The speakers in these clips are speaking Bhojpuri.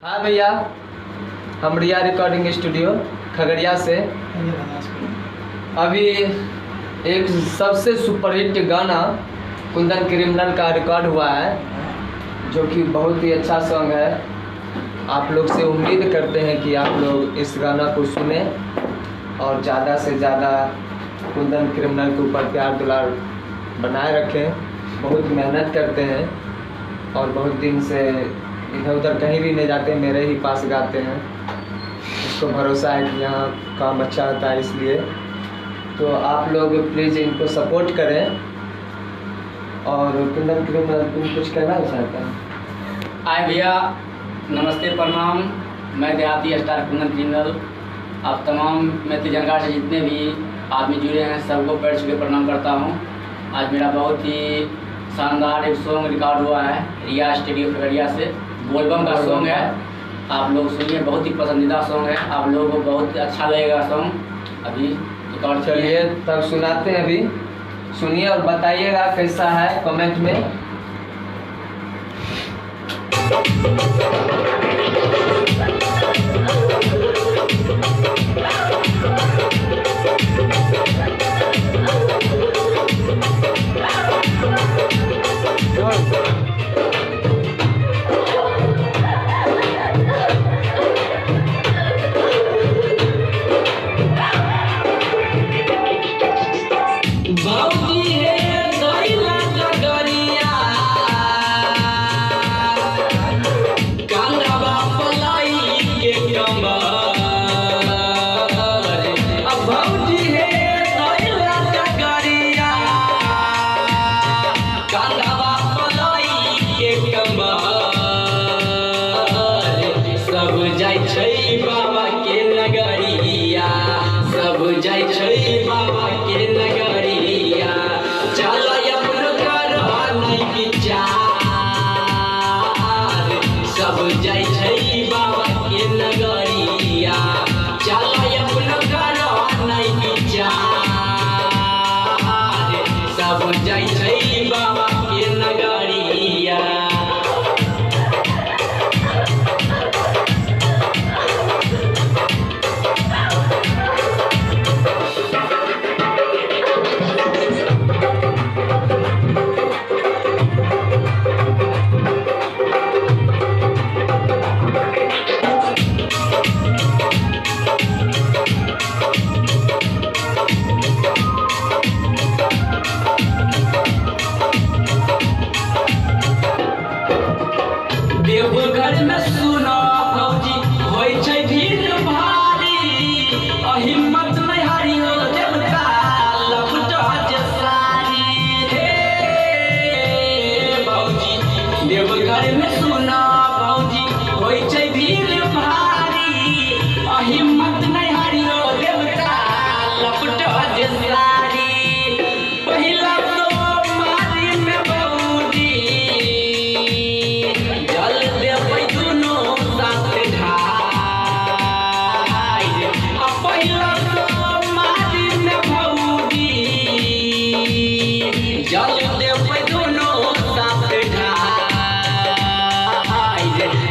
हाँ भैया, हम रिया रिकॉर्डिंग स्टूडियो खगड़िया से अभी एक सबसे सुपरहिट गाना कुंदन क्रिमिनल का रिकॉर्ड हुआ है, जो कि बहुत ही अच्छा सॉन्ग है। आप लोग से उम्मीद करते हैं कि आप लोग इस गाना को सुने और ज़्यादा से ज़्यादा कुंदन क्रिमिनल के ऊपर प्यार दुलार बनाए रखें। बहुत मेहनत करते हैं और बहुत दिन से इधर उधर कहीं भी नहीं जाते, मेरे ही पास गाते हैं। उसको भरोसा है कि यहाँ काम अच्छा होता है, इसलिए तो आप लोग प्लीज़ इनको सपोर्ट करें। और कुंदन क्रिमिनल तुम कुछ कहना चाहते हैं? हाय भैया, नमस्ते, प्रणाम। मैं देहाती स्टार कुंदन क्रिमिनल। आप तमाम मैथिली जानकार से जितने भी आदमी जुड़े हैं सबको पैर छू के प्रणाम करता हूँ। आज मेरा बहुत ही शानदार एक सॉन्ग रिकॉर्ड हुआ है रिया स्टूडियो खगड़िया से। बोलबम का सॉन्ग है, आप लोग सुनिए। बहुत ही पसंदीदा सॉन्ग है, आप लोगों को बहुत अच्छा लगेगा सॉन्ग। अभी रिकॉर्ड चलिए तब सुनाते हैं, अभी सुनिए और बताइएगा कैसा है कमेंट में। बाबा के नगरिया, सब जाय छै बाबा के नगरिया। चल अपन करवा नहीं विचार, सब जाय छै बाबा के नगरिया। चल अपन करवा नहीं विचार, सब जाय छै बाबा के नगरिया। देवघर में सुना भौजी होय छै भीड़ भारी, हिम्मत नहीं हारियो देवता लपटा जे सारी। हे भौजी देवघर में सुना भौजी होय छै भीड़ भारी, हिम्मत नहीं हारियो देवता लपटा जे सारी। पहिला तो मारी में भौजी जल देबै दोनों साथ ढाई।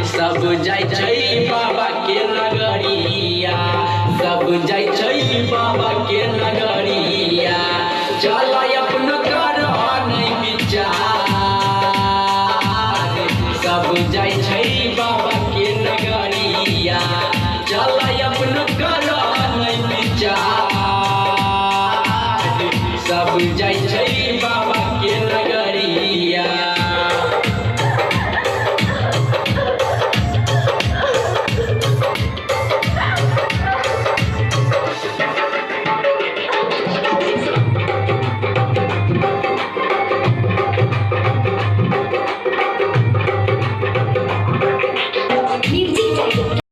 सब जाय छै बाबा के नगरिया, सब जाय छै बाबा के नगरिया। चल अपन करवा नहीं विचार, सब जाय छै बाबा के नगरिया। चल अपन करवा नहीं विचार, सब जाय